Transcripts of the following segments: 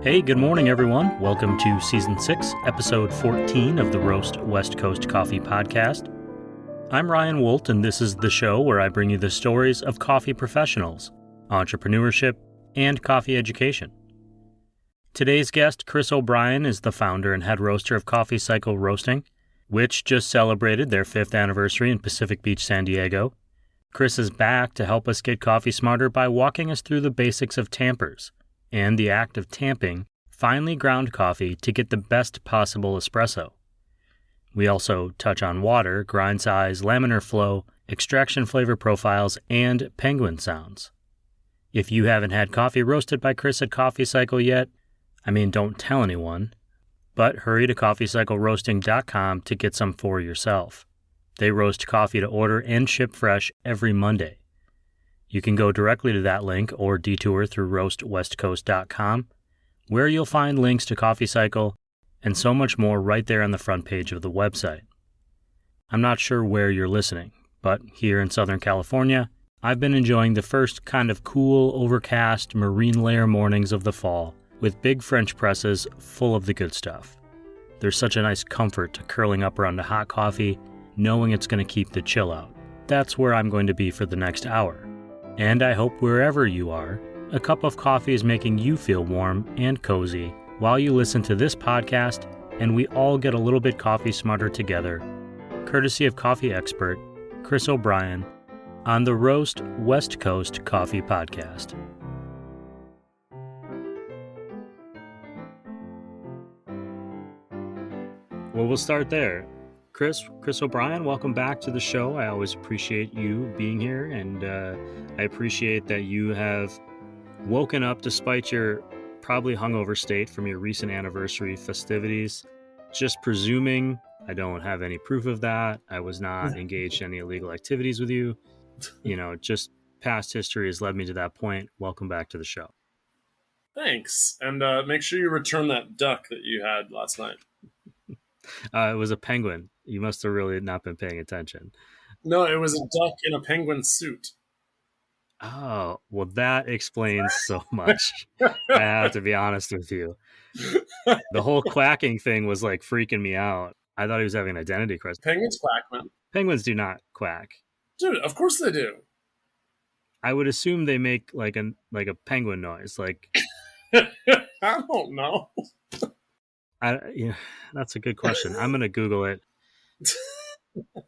Hey, good morning, everyone. Welcome to Season 6, Episode 14 of the Roast West Coast Coffee Podcast. I'm Ryan Wolt, and this is the show where I bring you the stories of coffee professionals, entrepreneurship, and coffee education. Today's guest, Chris O'Brien, is the founder and head roaster of Coffee Cycle Roasting, which just celebrated their 5th anniversary in Pacific Beach, San Diego. Chris is back to help us get coffee smarter by walking us through the basics of tampers and the act of tamping finely ground coffee to get the best possible espresso. We also touch on water, grind size, laminar flow, extraction flavor profiles, and penguin sounds. If you haven't had coffee roasted by Chris at Coffee Cycle yet, don't tell anyone, but hurry to coffeecycleroasting.com to get some for yourself. They roast coffee to order and ship fresh every Monday. You can go directly to that link or detour through roastwestcoast.com, where you'll find links to Coffee Cycle and so much more right there on the front page of the website. I'm not sure where you're listening, but here in Southern California, I've been enjoying the first kind of cool, overcast, marine layer mornings of the fall with big French presses full of the good stuff. There's such a nice comfort to curling up around a hot coffee, knowing it's going to keep the chill out. That's where I'm going to be for the next hour. And I hope wherever you are, a cup of coffee is making you feel warm and cozy while you listen to this podcast, and we all get a little bit coffee smarter together, courtesy of coffee expert Chris O'Brien on the Roast West Coast Coffee Podcast. Well, we'll start there. Chris O'Brien, welcome back to the show. I always appreciate you being here, and I appreciate that you have woken up despite your probably hungover state from your recent anniversary festivities. Just presuming, I don't have any proof of that. I was not engaged in any illegal activities with you. Just past history has led me to that point. Welcome back to the show. Thanks. And make sure you return that duck that you had last night. It was a penguin. You must have really not been paying attention. No, it was a duck in a penguin suit. Oh, well, that explains so much. I have to be honest with you. The whole quacking thing was like freaking me out. I thought he was having an identity crisis. Penguins quack, man. Penguins do not quack. Dude, of course they do. I would assume they make like a penguin noise. Like I don't know. That's a good question. I'm going to Google it.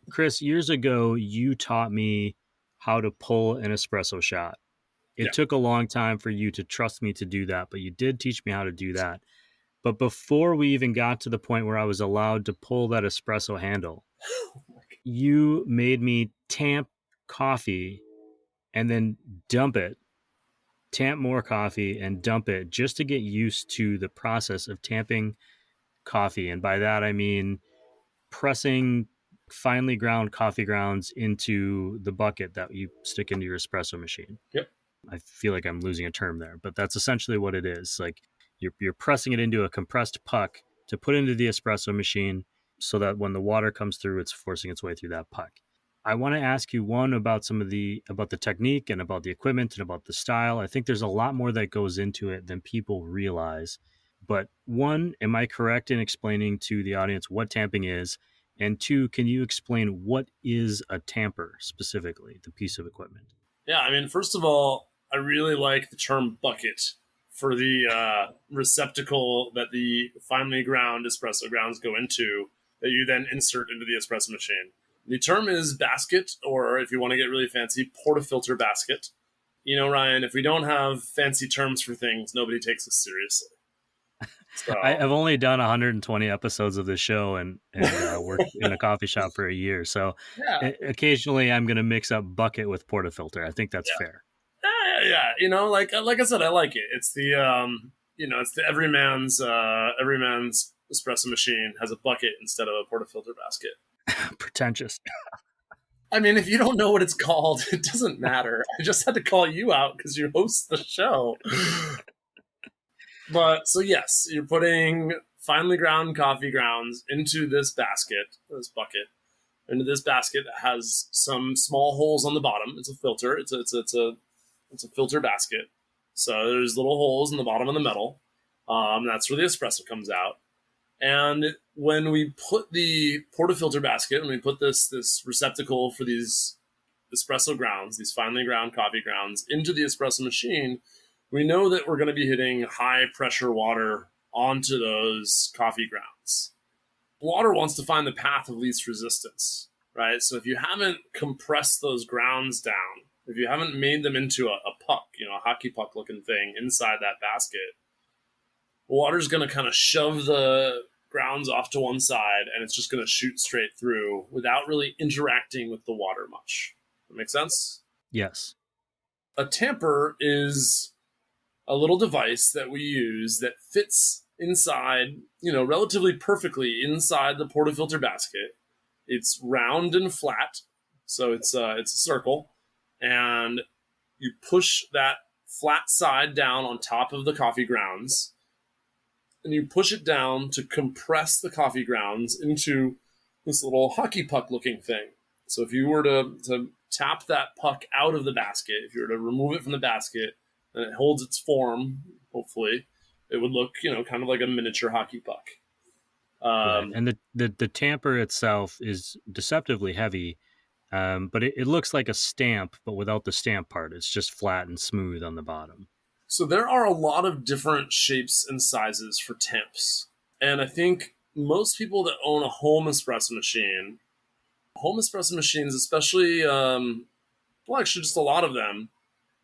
Chris, years ago, you taught me how to pull an espresso shot. It took a long time for you to trust me to do that, but you did teach me how to do that. But before we even got to the point where I was allowed to pull that espresso handle, you made me tamp coffee and then dump it, tamp more coffee and dump it just to get used to the process of tamping coffee. And by that, I mean pressing finely ground coffee grounds into the bucket that you stick into your espresso machine. Yep. I feel like I'm losing a term there, but that's essentially what it is. Like you're pressing it into a compressed puck to put into the espresso machine so that when the water comes through, it's forcing its way through that puck. I want to ask you about the technique and about the equipment and about the style. I think there's a lot more that goes into it than people realize. But one, am I correct in explaining to the audience what tamping is? And two, can you explain what is a tamper specifically, the piece of equipment? Yeah, first of all, I really like the term bucket for the receptacle that the finely ground espresso grounds go into that you then insert into the espresso machine. The term is basket, or if you want to get really fancy, portafilter basket. Ryan, if we don't have fancy terms for things, nobody takes us seriously. So. I've only done 120 episodes of this show and worked in a coffee shop for a year. So occasionally I'm going to mix up bucket with portafilter. I think that's fair. Yeah. Like I said, I like it. It's the, it's the everyman's espresso machine has a bucket instead of a portafilter basket. Pretentious. If you don't know what it's called, it doesn't matter. I just had to call you out because you host the show. But so yes, you're putting finely ground coffee grounds into this bucket, into this basket that has some small holes on the bottom. It's a filter. It's a filter basket. So there's little holes in the bottom of the metal. That's where the espresso comes out. And when we put the portafilter basket, and we put this receptacle for these espresso grounds, these finely ground coffee grounds, into the espresso machine, we know that we're going to be hitting high pressure water onto those coffee grounds. Water wants to find the path of least resistance, right? So if you haven't compressed those grounds down, if you haven't made them into a puck, a hockey puck looking thing inside that basket, water's going to kind of shove the grounds off to one side, and it's just going to shoot straight through without really interacting with the water much. That make sense? Yes. A tamper is a little device that we use that fits inside, relatively perfectly inside the portafilter basket. It's round and flat, so it's a circle, and you push that flat side down on top of the coffee grounds, and you push it down to compress the coffee grounds into this little hockey puck looking thing. So if you were to tap that puck out of the basket, if you were to remove it from the basket, and it holds its form, hopefully, it would look, kind of like a miniature hockey puck. Right. And the tamper itself is deceptively heavy, but it looks like a stamp, but without the stamp part. It's just flat and smooth on the bottom. So there are a lot of different shapes and sizes for tamps. And I think most people that own a home espresso machines, especially, actually just a lot of them,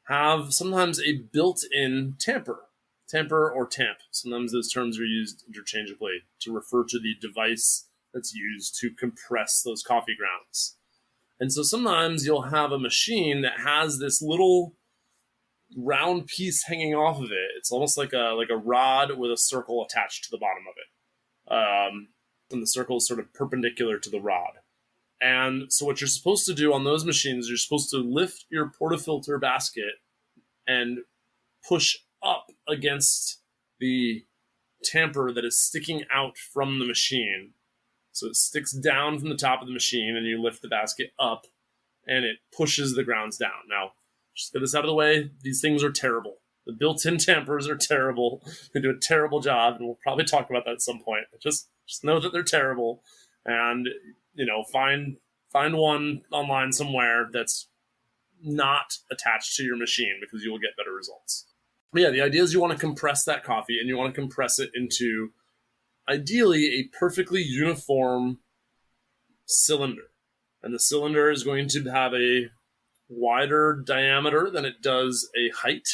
have sometimes a built-in tamper or tamp. Sometimes those terms are used interchangeably to refer to the device that's used to compress those coffee grounds. And so sometimes you'll have a machine that has this little round piece hanging off of it. It's almost like a rod with a circle attached to the bottom of it. And the circle is sort of perpendicular to the rod. And so what you're supposed to do on those machines, you're supposed to lift your portafilter basket and push up against the tamper that is sticking out from the machine. So it sticks down from the top of the machine, and you lift the basket up, and it pushes the grounds down. Now, just get this out of the way. These things are terrible. The built-in tampers are terrible. They do a terrible job, and we'll probably talk about that at some point. Just know that they're terrible, and find one online somewhere that's not attached to your machine, because you will get better results. But yeah, the idea is you want to compress that coffee, and you want to compress it into ideally a perfectly uniform cylinder. And the cylinder is going to have a wider diameter than it does a height.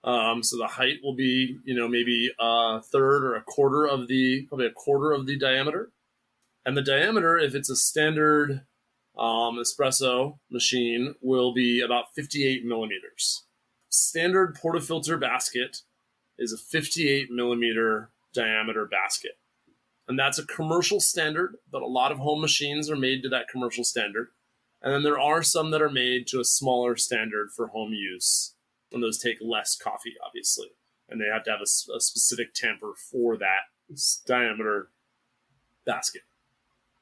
So the height will be, maybe a third or probably a quarter of the diameter. And the diameter, if it's a standard espresso machine, will be about 58 millimeters. Standard portafilter basket is a 58 millimeter diameter basket. And that's a commercial standard, but a lot of home machines are made to that commercial standard. And then there are some that are made to a smaller standard for home use. And those take less coffee, obviously. And they have to have a specific tamper for that diameter basket.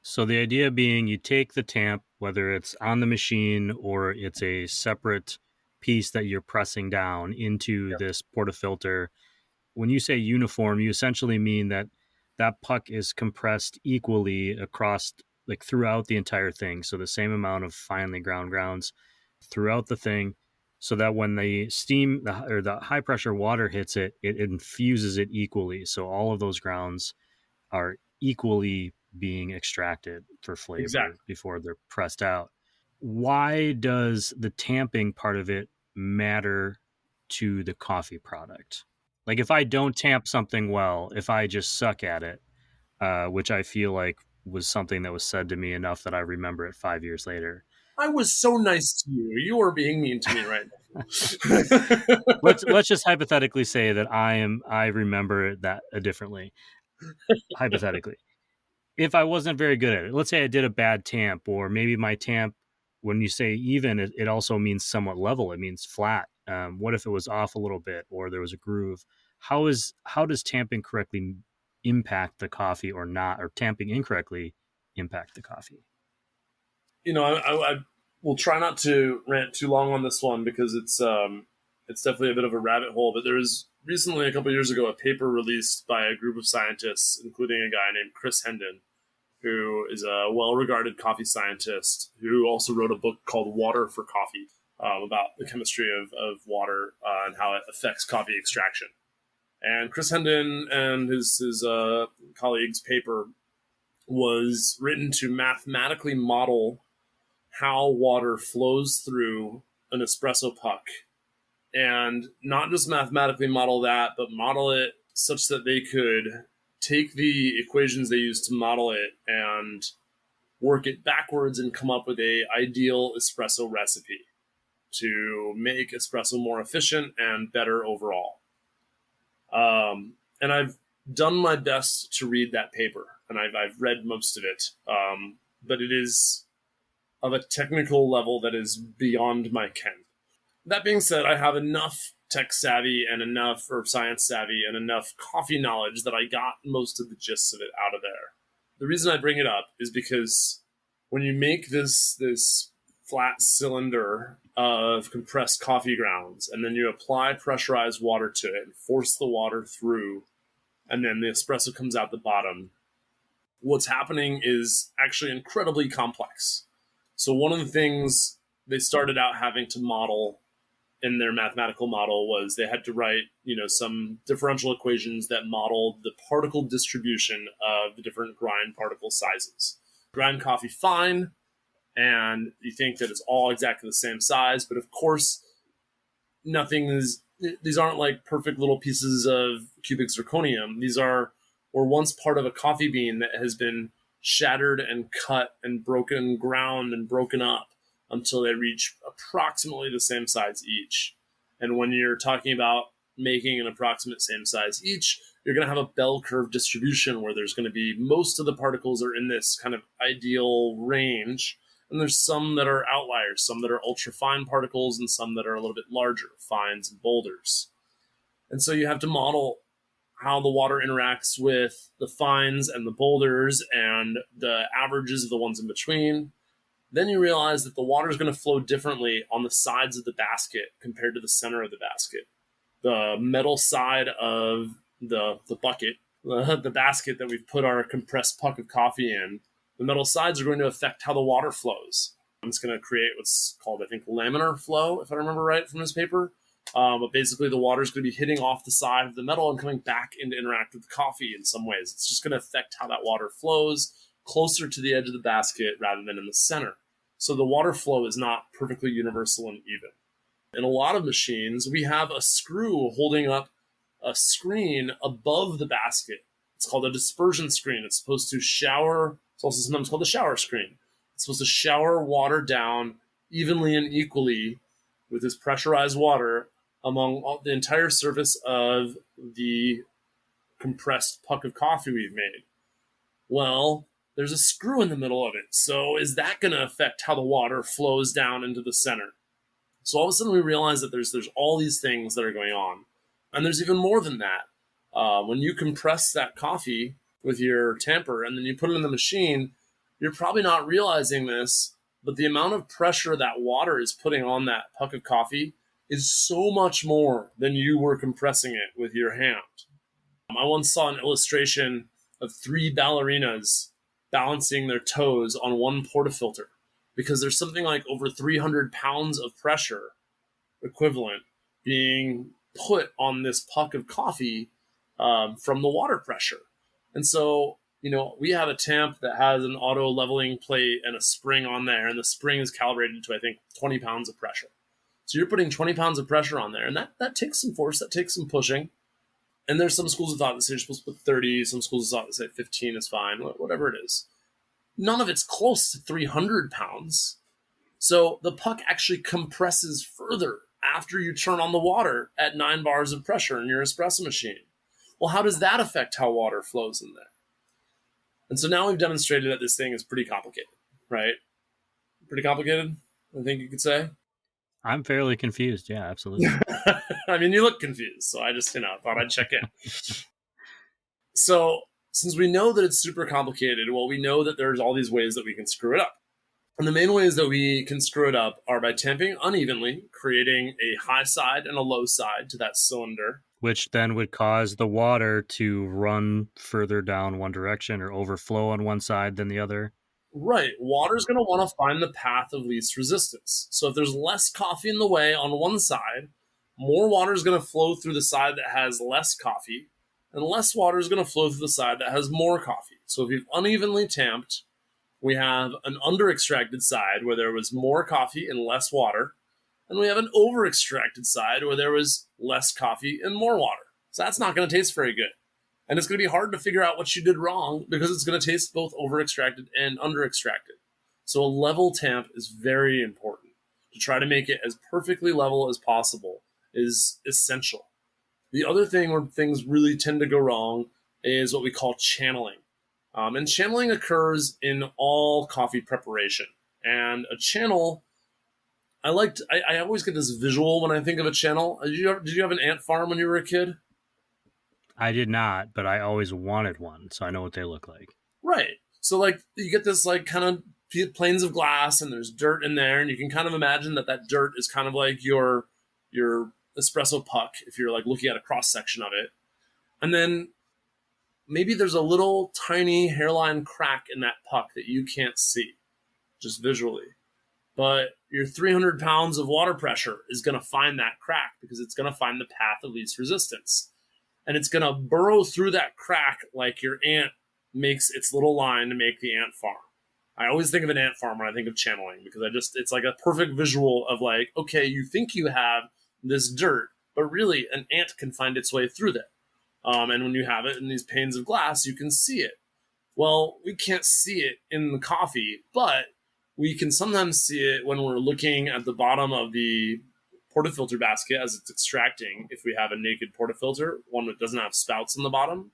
So the idea being you take the tamp, whether it's on the machine or it's a separate piece that you're pressing down into this portafilter. When you say uniform, you essentially mean that puck is compressed equally across, like, throughout the entire thing. So the same amount of finely ground grounds throughout the thing, so that when the steam or the high pressure water hits it, it infuses it equally. So all of those grounds are equally being extracted for flavor before they're pressed out. Why does the tamping part of it matter to the coffee product? Like, if I don't tamp something well, if I just suck at it, which I feel like was something that was said to me enough that I remember it 5 years later. I was so nice to you. You are being mean to me right now. Let's just hypothetically say that I remember that differently. Hypothetically. If I wasn't very good at it, let's say I did a bad tamp, or maybe my tamp, when you say even, it also means somewhat level. It means flat. What if it was off a little bit, or there was a groove? How does tamping correctly impact the coffee, or not, or tamping incorrectly impact the coffee? I will try not to rant too long on this one, because it's It's definitely a bit of a rabbit hole, but there was recently, a couple of years ago, a paper released by a group of scientists, including a guy named Chris Hendon, who is a well-regarded coffee scientist who also wrote a book called Water for Coffee, about the chemistry of water and how it affects coffee extraction. And Chris Hendon and his colleagues' paper was written to mathematically model how water flows through an espresso puck, and not just mathematically model that, but model it such that they could take the equations they used to model it and work it backwards and come up with a ideal espresso recipe to make espresso more efficient and better overall. And I've done my best to read that paper, and I've read most of it, but it is of a technical level that is beyond my ken. That being said, I have enough tech savvy and enough, or science savvy, and enough coffee knowledge that I got most of the gist of it out of there. The reason I bring it up is because when you make this flat cylinder of compressed coffee grounds, and then you apply pressurized water to it and force the water through, and then the espresso comes out the bottom, what's happening is actually incredibly complex. So one of the things they started out having to model in their mathematical model was they had to write, some differential equations that modeled the particle distribution of the different grind particle sizes. Grind coffee fine, and you think that it's all exactly the same size, but of course, these aren't like perfect little pieces of cubic zirconium. These were once part of a coffee bean that has been shattered and cut and broken, ground and broken up until they reach approximately the same size each. And when you're talking about making an approximate same size each, you're going to have a bell curve distribution where there's going to be most of the particles are in this kind of ideal range. And there's some that are outliers, some that are ultra fine particles, and some that are a little bit larger, fines and boulders. And so you have to model how the water interacts with the fines and the boulders and the averages of the ones in between. Then you realize that the water is going to flow differently on the sides of the basket compared to the center of the basket. The metal side of the bucket, the basket that we've put our compressed puck of coffee in, the metal sides are going to affect how the water flows. It's going to create what's called, I think, laminar flow, if I remember right from this paper. But basically, the water is going to be hitting off the side of the metal and coming back in to interact with the coffee in some ways. It's just going to affect how that water flows closer to the edge of the basket rather than in the center. So the water flow is not perfectly universal and even. In a lot of machines, we have a screw holding up a screen above the basket. It's called a dispersion screen. It's supposed to shower. It's also sometimes called a shower screen. It's supposed to shower water down evenly and equally with this pressurized water among the entire surface of the compressed puck of coffee we've made. Well, there's a screw in the middle of it. So is that going to affect how the water flows down into the center? So all of a sudden we realize that there's all these things that are going on. And there's even more than that. When you compress that coffee with your tamper and then you put it in the machine, you're probably not realizing this, but the amount of pressure that water is putting on that puck of coffee is so much more than you were compressing it with your hand. I once saw an illustration of 3 ballerinas balancing their toes on one portafilter because there's something like over 300 pounds of pressure equivalent being put on this puck of coffee from the water pressure. And so, we have a tamp that has an auto leveling plate and a spring on there, and the spring is calibrated to, I think, 20 pounds of pressure. So you're putting 20 pounds of pressure on there, and that takes some force, that takes some pushing. And there's some schools of thought that say you're supposed to put 30, some schools of thought that say 15 is fine, whatever it is. None of it's close to 300 pounds. So the puck actually compresses further after you turn on the water at 9 bars of pressure in your espresso machine. Well, how does that affect how water flows in there? And so now we've demonstrated that this thing is pretty complicated, right? Pretty complicated, I think you could say. I'm fairly confused. Yeah, absolutely. I mean, you look confused, so I just, thought I'd check in. So since we know that it's super complicated, well, we know that there's all these ways that we can screw it up. And the main ways that we can screw it up are by tamping unevenly, creating a high side and a low side to that cylinder. Which then would cause the water to run further down one direction or overflow on one side than the other. Right. Water's going to want to find the path of least resistance. So if there's less coffee in the way on one side, more water is going to flow through the side that has less coffee, and less water is going to flow through the side that has more coffee. So if you've unevenly tamped, we have an under extracted side where there was more coffee and less water, and we have an over extracted side where there was less coffee and more water. So that's not going to taste very good. And it's going to be hard to figure out what you did wrong because it's going to taste both over extracted and under extracted. So a level tamp is very important. To try to make it as perfectly level as possible is essential. The other thing where things really tend to go wrong is what we call channeling. And channeling occurs in all coffee preparation. And a channel, I always get this visual when I think of a channel. Did you have an ant farm when you were a kid? I did not, but I always wanted one, so I know what they look like. Right. So like you get this like kind of planes of glass and there's dirt in there, and you can kind of imagine that dirt is kind of like your espresso puck if you're like looking at a cross section of it. And then maybe there's a little tiny hairline crack in that puck that you can't see just visually. But your 300 pounds of water pressure is going to find that crack because it's going to find the path of least resistance. And it's going to burrow through that crack like your ant makes its little line to make the ant farm. I always think of an ant farm when I think of channeling because it's like a perfect visual of like, okay, you think you have this dirt, but really an ant can find its way through there. And when you have it in these panes of glass, you can see it. Well, we can't see it in the coffee, but we can sometimes see it when we're looking at the bottom of the portafilter basket as it's extracting. If we have a naked portafilter, one that doesn't have spouts on the bottom,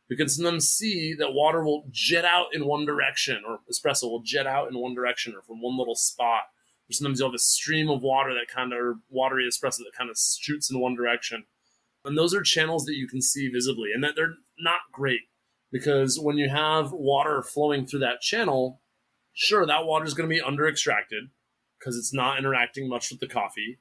we can sometimes see that water will jet out in one direction, or espresso will jet out in one direction, or from one little spot. Or sometimes you'll have a stream of water that kind of, or watery espresso that kind of shoots in one direction. And those are channels that you can see visibly, and that they're not great because when you have water flowing through that channel, sure, that water is going to be under extracted because it's not interacting much with the coffee.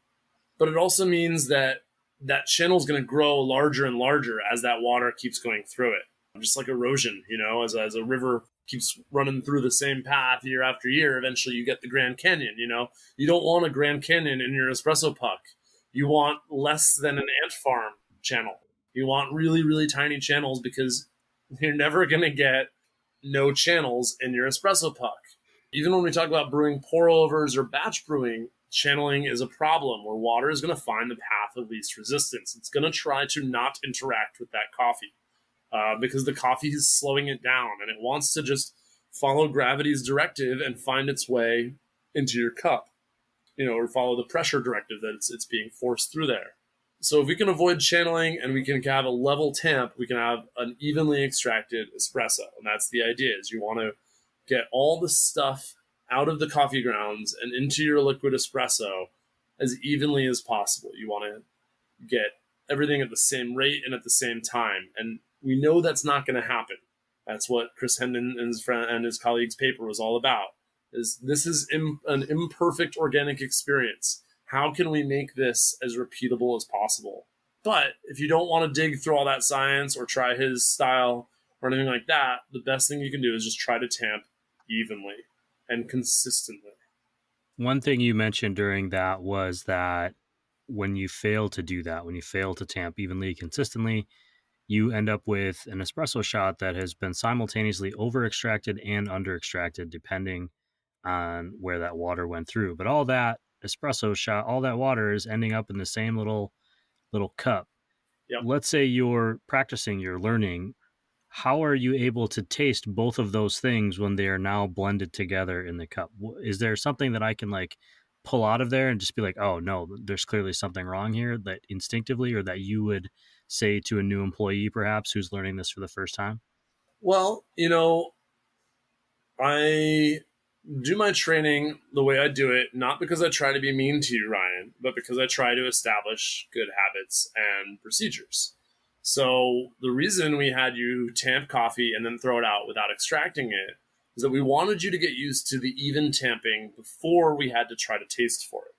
But it also means that that channel is going to grow larger and larger as that water keeps going through it. Just like erosion, as a river keeps running through the same path year after year, eventually you get the Grand Canyon, You don't want a Grand Canyon in your espresso puck. You want less than an ant farm channel. You want really, really tiny channels because you're never going to get no channels in your espresso puck. Even when we talk about brewing pour overs or batch brewing, channeling is a problem where water is going to find the path of least resistance. It's going to try to not interact with that coffee because the coffee is slowing it down and it wants to just follow gravity's directive and find its way into your cup, or follow the pressure directive that it's being forced through there. So if we can avoid channeling and we can have a level tamp, we can have an evenly extracted espresso. And that's the idea, is you want to get all the stuff out of the coffee grounds and into your liquid espresso as evenly as possible. You want to get everything at the same rate and at the same time. And we know that's not going to happen. That's what Chris Hendon and his colleagues' paper was all about. This is an imperfect organic experience. How can we make this as repeatable as possible? But if you don't want to dig through all that science or try his style or anything like that, the best thing you can do is just try to tamp evenly and consistently. One thing you mentioned during that was that when you fail to do that, when you fail to tamp evenly, consistently, you end up with an espresso shot that has been simultaneously over extracted and under extracted, depending on where that water went through. But all that espresso shot, all that water is ending up in the same little cup. Yep. Let's say you're practicing, you're learning. How are you able to taste both of those things when they are now blended together in the cup? Is there something that I can pull out of there and just be like, oh no, there's clearly something wrong here, that instinctively, or that you would say to a new employee perhaps who's learning this for the first time? Well, I do my training the way I do it, not because I try to be mean to you, Ryan, but because I try to establish good habits and procedures. So the reason we had you tamp coffee and then throw it out without extracting it is that we wanted you to get used to the even tamping before we had to try to taste for it.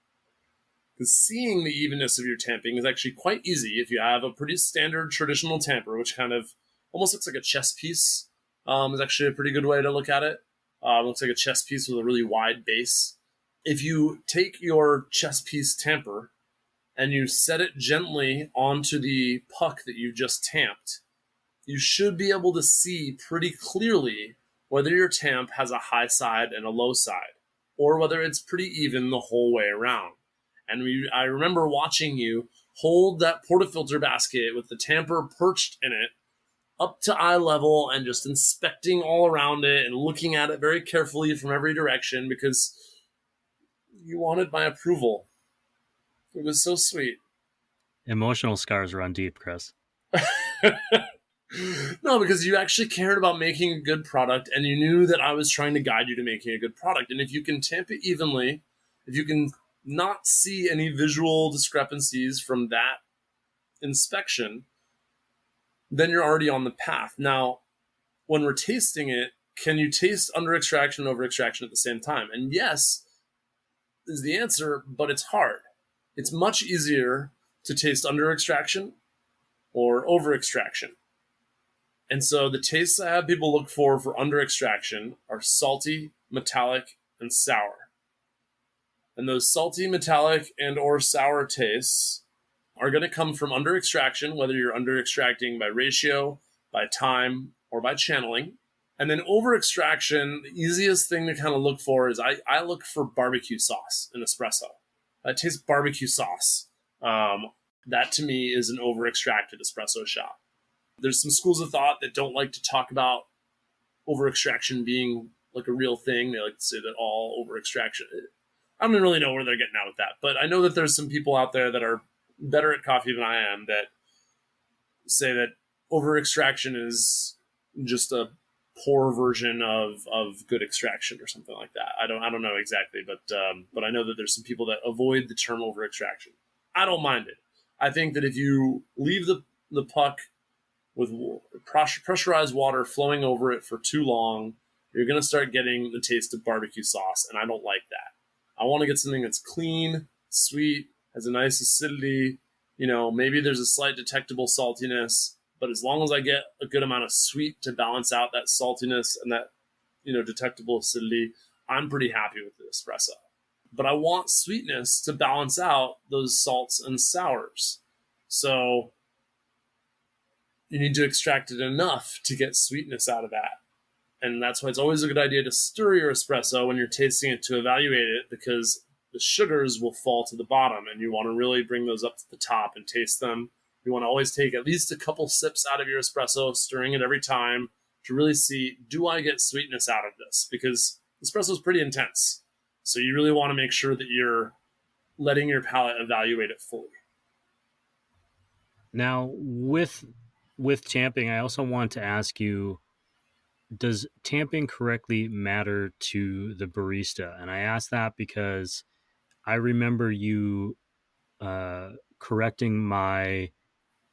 Because seeing the evenness of your tamping is actually quite easy if you have a pretty standard traditional tamper, which kind of almost looks like a chess piece. Is actually a pretty good way to look at it. Looks like a chess piece with a really wide base. If you take your chess piece tamper and you set it gently onto the puck that you just tamped, you should be able to see pretty clearly whether your tamp has a high side and a low side, or whether it's pretty even the whole way around. And I remember watching you hold that portafilter basket with the tamper perched in it up to eye level and just inspecting all around it and looking at it very carefully from every direction because you wanted my approval. It was so sweet. Emotional scars run deep, Chris. No, because you actually cared about making a good product and you knew that I was trying to guide you to making a good product. And if you can tamp it evenly, if you can not see any visual discrepancies from that inspection, then you're already on the path. Now, when we're tasting it, can you taste under extraction and over extraction at the same time? And yes is the answer, but it's hard. It's much easier to taste under extraction or over extraction. And so the tastes I have people look for under extraction are salty, metallic, and sour. And those salty, metallic, and or sour tastes are going to come from under extraction, whether you're under extracting by ratio, by time, or by channeling. And then over extraction, the easiest thing to kind of look for is I look for barbecue sauce in espresso. I taste barbecue sauce. That to me is an over extracted espresso shot. There's some schools of thought that don't like to talk about over extraction being like a real thing. They like to say that all over extraction. I don't really know where they're getting at with that, but I know that there's some people out there that are better at coffee than I am that say that over extraction is just a poor version of good extraction or something like that. I don't know exactly, but I know that there's some people that avoid the term over extraction. I don't mind it. I think that if you leave the puck with pressurized water flowing over it for too long, you're going to start getting the taste of barbecue sauce, and I don't like that. I want to get something that's clean, sweet, has a nice acidity. Maybe there's a slight detectable saltiness, but as long as I get a good amount of sweet to balance out that saltiness and that, detectable acidity, I'm pretty happy with the espresso. But I want sweetness to balance out those salts and sours. So you need to extract it enough to get sweetness out of that. And that's why it's always a good idea to stir your espresso when you're tasting it to evaluate it, because the sugars will fall to the bottom and you want to really bring those up to the top and taste them. You want to always take at least a couple sips out of your espresso, stirring it every time to really see, do I get sweetness out of this? Because espresso is pretty intense. So you really want to make sure that you're letting your palate evaluate it fully. Now, with tamping, I also want to ask you, does tamping correctly matter to the barista? And I ask that because I remember you correcting my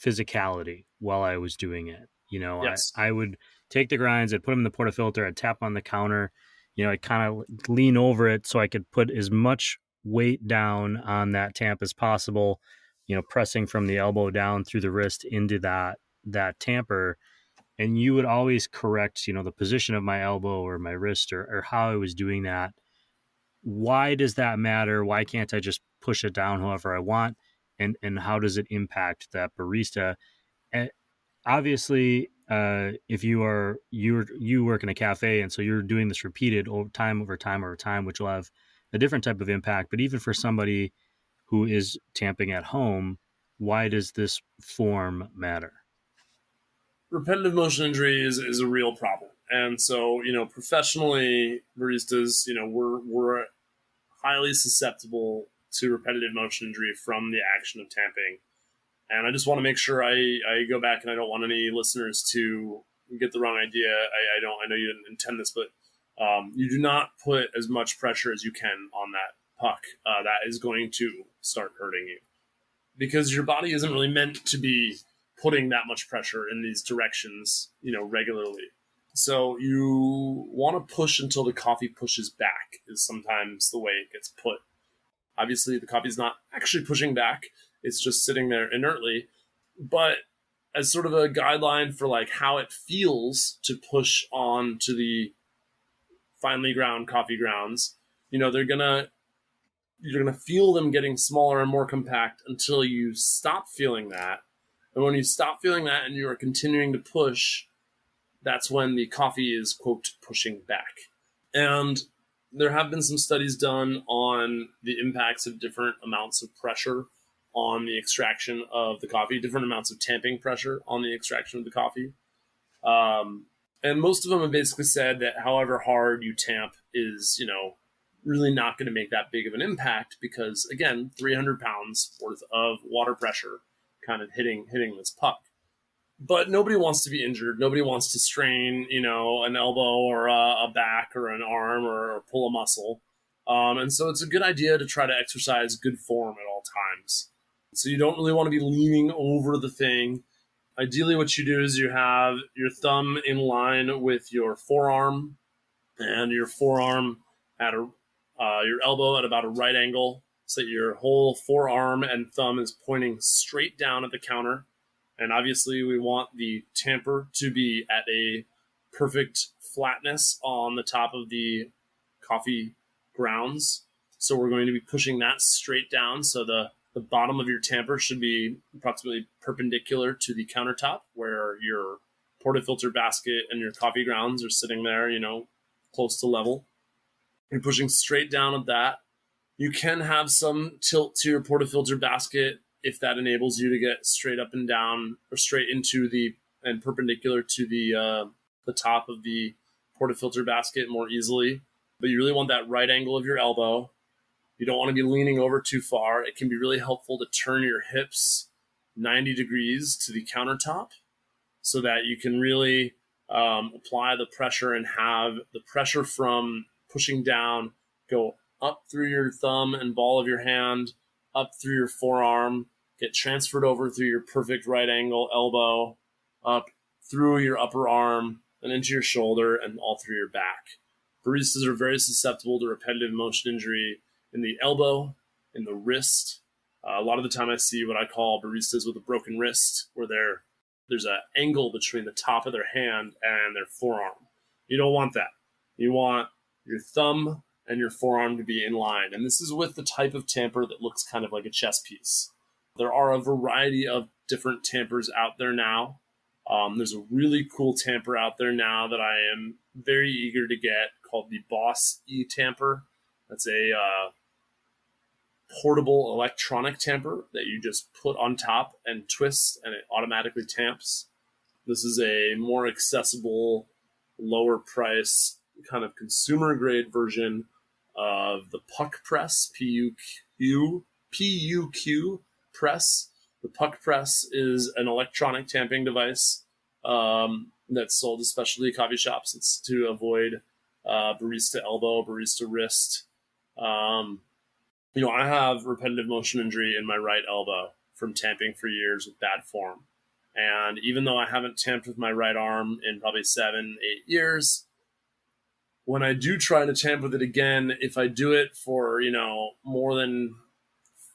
physicality while I was doing it. Yes. I would take the grinds, I'd put them in the portafilter, I'd tap on the counter, I'd kind of lean over it so I could put as much weight down on that tamp as possible, pressing from the elbow down through the wrist into that tamper. And you would always correct, the position of my elbow or my wrist or how I was doing that. Why does that matter? Why can't I just push it down however I want? And how does it impact that barista? And obviously, if you work in a cafe and so you're doing this repeated time over time, which will have a different type of impact. But even for somebody who is tamping at home, why does this form matter? Repetitive motion injury is a real problem. And so, professionally, baristas, we're highly susceptible to repetitive motion injury from the action of tamping. And I just want to make sure I go back, and I don't want any listeners to get the wrong idea. I know you didn't intend this, but you do not put as much pressure as you can on that puck. That is going to start hurting you because your body isn't really meant to be putting that much pressure in these directions, regularly. So you want to push until the coffee pushes back, is sometimes the way it gets put. Obviously, the coffee is not actually pushing back. It's just sitting there inertly. But as sort of a guideline for like how it feels to push on to the finely ground coffee grounds, you're gonna feel them getting smaller and more compact until you stop feeling that. And when you stop feeling that and you are continuing to push, that's when the coffee is, quote, pushing back. And there have been some studies done on the impacts of different amounts of pressure on the extraction of the coffee, different amounts of tamping pressure on the extraction of the coffee. And most of them have basically said that however hard you tamp is, really not going to make that big of an impact because, again, 300 pounds worth of water pressure kind of hitting this puck. But nobody wants to be injured. Nobody wants to strain, an elbow or a back or an arm or pull a muscle. And so it's a good idea to try to exercise good form at all times. So you don't really want to be leaning over the thing. Ideally, what you do is you have your thumb in line with your forearm and your forearm at your elbow at about a right angle so that your whole forearm and thumb is pointing straight down at the counter. And obviously, we want the tamper to be at a perfect flatness on the top of the coffee grounds. So we're going to be pushing that straight down. So the bottom of your tamper should be approximately perpendicular to the countertop where your portafilter basket and your coffee grounds are sitting there, close to level. You're pushing straight down at that. You can have some tilt to your portafilter basket if that enables you to get straight up and down or straight into and perpendicular to the top of the portafilter basket more easily. But you really want that right angle of your elbow. You don't want to be leaning over too far. It can be really helpful to turn your hips 90 degrees to the countertop so that you can really apply the pressure and have the pressure from pushing down go up through your thumb and ball of your hand, up through your forearm, get transferred over through your perfect right angle elbow, up through your upper arm and into your shoulder and all through your back. Baristas are very susceptible to repetitive motion injury in the elbow, in the wrist. A lot of the time I see what I call baristas with a broken wrist, where there's an angle between the top of their hand and their forearm. You don't want that. You want your thumb and your forearm to be in line. And this is with the type of tamper that looks kind of like a chess piece. There are a variety of different tampers out there now. There's a really cool tamper out there now that I am very eager to get called the Boss E tamper. That's a portable electronic tamper that you just put on top and twist and it automatically tamps. This is a more accessible, lower price kind of consumer grade version of the puck press, PUQ press. The puck press is an electronic tamping device that's sold to specialty coffee shops. It's to avoid barista elbow, barista wrist. I have repetitive motion injury in my right elbow from tamping for years with bad form. And even though I haven't tamped with my right arm in probably 7-8 years, when I do try to tamp with it again, if I do it for, more than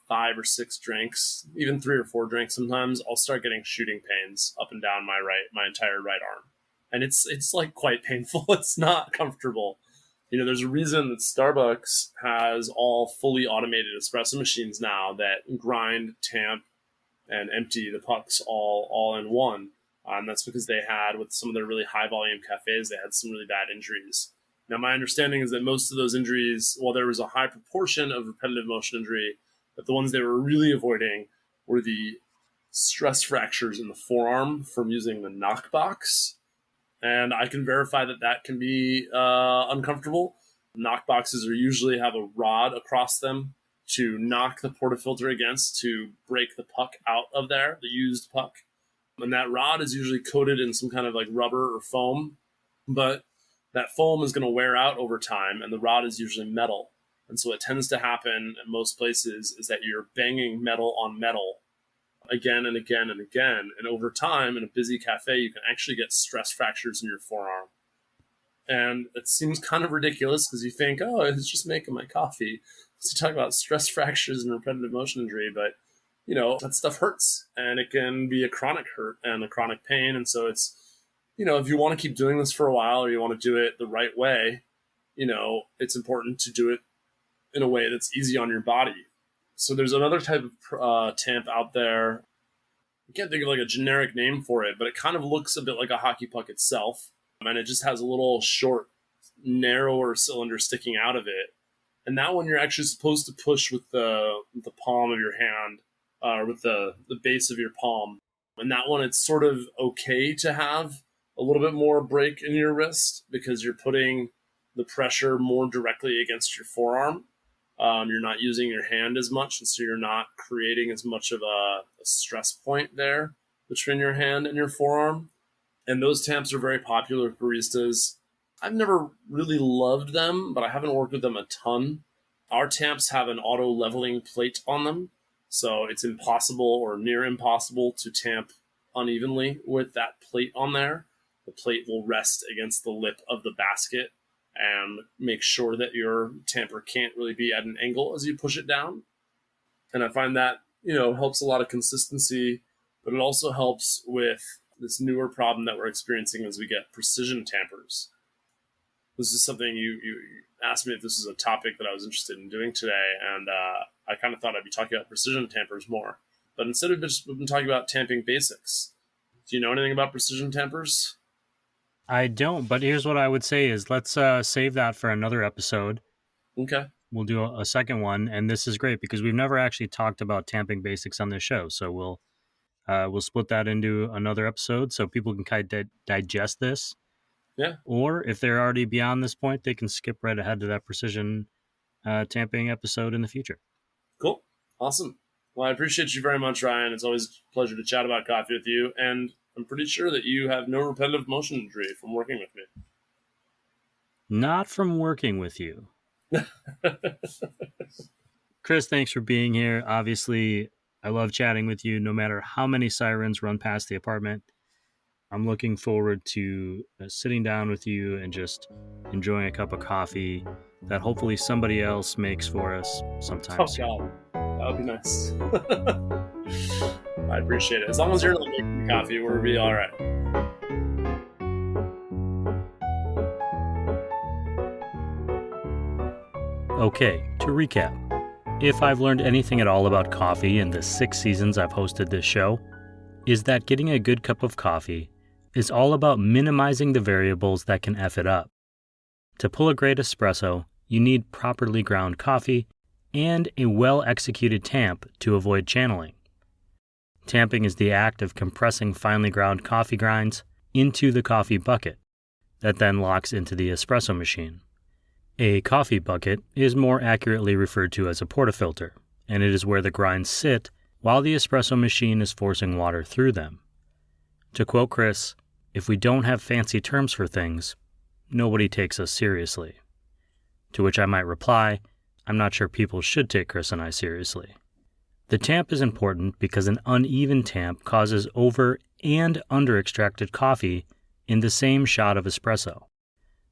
5 or 6 drinks, even 3 or 4 drinks sometimes, I'll start getting shooting pains up and down my entire right arm. And it's like quite painful. It's not comfortable. There's a reason that Starbucks has all fully automated espresso machines now that grind, tamp, and empty the pucks all in one. And that's because they had, with some of their really high volume cafes, they had some really bad injuries. Now, my understanding is that most of those injuries, while there was a high proportion of repetitive motion injury, that the ones they were really avoiding were the stress fractures in the forearm from using the knockbox. And I can verify that can be uncomfortable. Knockboxes usually have a rod across them to knock the portafilter against to break the puck out of there, the used puck. And that rod is usually coated in some kind of like rubber or foam. But that foam is going to wear out over time, and the rod is usually metal. And so what tends to happen in most places is that you're banging metal on metal again and again and again. And over time, in a busy cafe, you can actually get stress fractures in your forearm. And it seems kind of ridiculous because you think, oh, it's just making my coffee. So you talk about stress fractures and repetitive motion injury, but that stuff hurts, and it can be a chronic hurt and a chronic pain. And so it's, if you want to keep doing this for a while, or you want to do it the right way, it's important to do it in a way that's easy on your body. So there's another type of tamp out there. I can't think of like a generic name for it, but it kind of looks a bit like a hockey puck itself. And it just has a little short, narrower cylinder sticking out of it. And that one you're actually supposed to push with the palm of your hand, or with the base of your palm. And that one, it's sort of okay to have a little bit more break in your wrist because you're putting the pressure more directly against your forearm. You're not using your hand as much, and so you're not creating as much of a stress point there between your hand and your forearm. And those tamps are very popular with baristas. I've never really loved them, but I haven't worked with them a ton. Our tamps have an auto leveling plate on them, so it's impossible or near impossible to tamp unevenly with that plate on there. The plate will rest against the lip of the basket and make sure that your tamper can't really be at an angle as you push it down. And I find that, helps a lot of consistency, but it also helps with this newer problem that we're experiencing as we get precision tampers. This is something you asked me if this is a topic that I was interested in doing today, and I kind of thought I'd be talking about precision tampers more. But instead of just been talking about tamping basics, do you know anything about precision tampers? I don't, but here's what I would say is let's save that for another episode. Okay. We'll do a second one, and this is great because we've never actually talked about tamping basics on this show, so we'll split that into another episode so people can kind of digest this. Yeah. Or if they're already beyond this point, they can skip right ahead to that precision tamping episode in the future. Cool. Awesome. Well, I appreciate you very much, Ryan. It's always a pleasure to chat about coffee with you, and I'm pretty sure that you have no repetitive motion injury from working with me. Not from working with you. Chris, thanks for being here. Obviously, I love chatting with you no matter how many sirens run past the apartment. I'm looking forward to sitting down with you and just enjoying a cup of coffee that hopefully somebody else makes for us sometime soon. God. That would be nice. I appreciate it. As long as you're not making coffee, we'll be all right. Okay, to recap. If I've learned anything at all about coffee in the 6 seasons I've hosted this show, is that getting a good cup of coffee is all about minimizing the variables that can F it up. To pull a great espresso, you need properly ground coffee and a well-executed tamp to avoid channeling. Tamping is the act of compressing finely ground coffee grinds into the coffee bucket that then locks into the espresso machine. A coffee bucket is more accurately referred to as a portafilter, and it is where the grinds sit while the espresso machine is forcing water through them. To quote Chris, if we don't have fancy terms for things, nobody takes us seriously. To which I might reply, I'm not sure people should take Chris and I seriously. The tamp is important because an uneven tamp causes over and under extracted coffee in the same shot of espresso,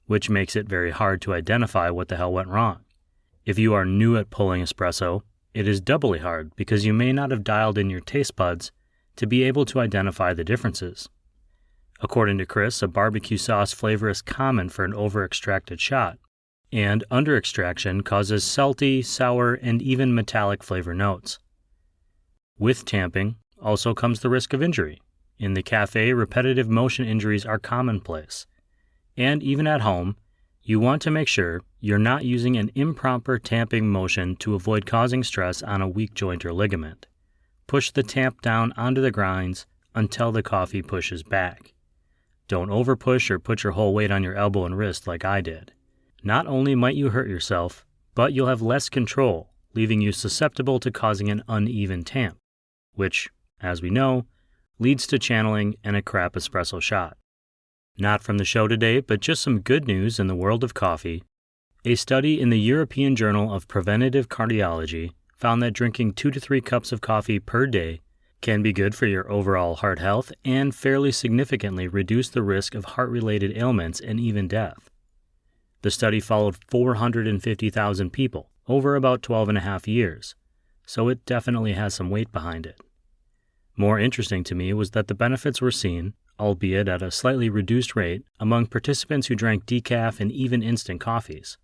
which makes it very hard to identify what the hell went wrong. If you are new at pulling espresso, it is doubly hard because you may not have dialed in your taste buds to be able to identify the differences. According to Chris, a barbecue sauce flavor is common for an over-extracted shot, and under-extraction causes salty, sour, and even metallic flavor notes. With tamping also comes the risk of injury. In the cafe, repetitive motion injuries are commonplace. And even at home, you want to make sure you're not using an improper tamping motion to avoid causing stress on a weak joint or ligament. Push the tamp down onto the grinds until the coffee pushes back. Don't overpush or put your whole weight on your elbow and wrist like I did. Not only might you hurt yourself, but you'll have less control, leaving you susceptible to causing an uneven tamp, which, as we know, leads to channeling and a crap espresso shot. Not from the show today, but just some good news in the world of coffee. A study in the European Journal of Preventive Cardiology found that drinking 2 to 3 cups of coffee per day can be good for your overall heart health and fairly significantly reduce the risk of heart-related ailments and even death. The study followed 450,000 people over about 12 and a half years, so it definitely has some weight behind it. More interesting to me was that the benefits were seen, albeit at a slightly reduced rate, among participants who drank decaf and even instant coffees.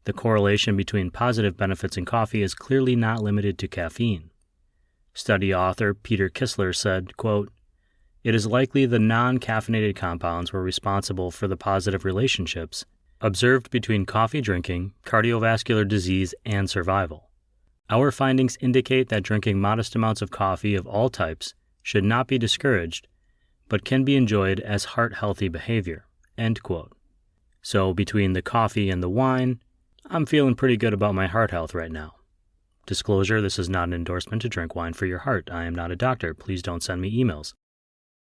The correlation between positive benefits in coffee is clearly not limited to caffeine. Study author Peter Kissler said, quote, "It is likely the non-caffeinated compounds were responsible for the positive relationships observed between coffee drinking, cardiovascular disease, and survival. Our findings indicate that drinking modest amounts of coffee of all types should not be discouraged, but can be enjoyed as heart-healthy behavior." End quote. So between the coffee and the wine, I'm feeling pretty good about my heart health right now. Disclosure, this is not an endorsement to drink wine for your heart. I am not a doctor. Please don't send me emails.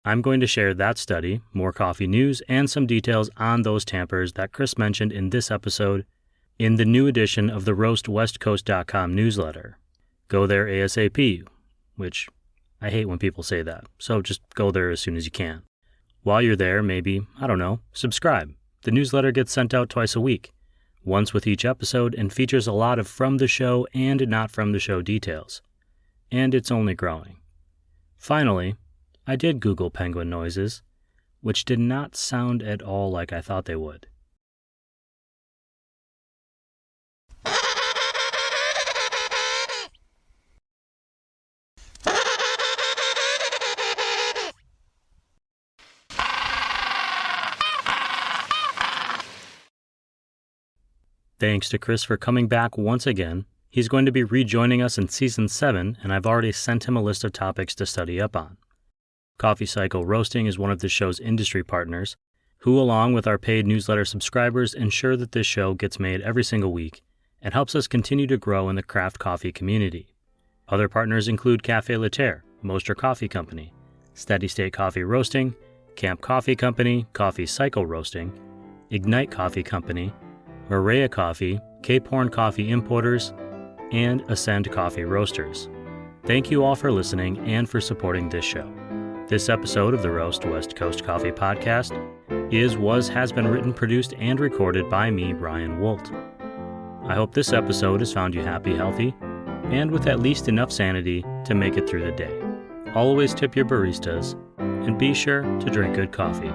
I'm going to share that study, more coffee news, and some details on those tampers that Chris mentioned in this episode in the new edition of the RoastWestCoast.com newsletter. Go there ASAP, which I hate when people say that, so just go there as soon as you can. While you're there, maybe, subscribe. The newsletter gets sent out twice a week, once with each episode, and features a lot of from-the-show and not-from-the-show details. And it's only growing. Finally, I did Google penguin noises, which did not sound at all like I thought they would. Thanks to Chris for coming back once again. He's going to be rejoining us in Season 7, and I've already sent him a list of topics to study up on. Coffee Cycle Roasting is one of the show's industry partners, who, along with our paid newsletter subscribers, ensure that this show gets made every single week and helps us continue to grow in the craft coffee community. Other partners include Café Laterre, Moster Coffee Company, Steady State Coffee Roasting, Camp Coffee Company, Coffee Cycle Roasting, Ignite Coffee Company, Maria Coffee, Cape Horn Coffee Importers, and Ascend Coffee Roasters. Thank you all for listening and for supporting this show. This episode of the Roast West Coast Coffee Podcast has been written, produced, and recorded by me, Ryan Wolt. I hope this episode has found you happy, healthy, and with at least enough sanity to make it through the day. Always tip your baristas, and be sure to drink good coffee.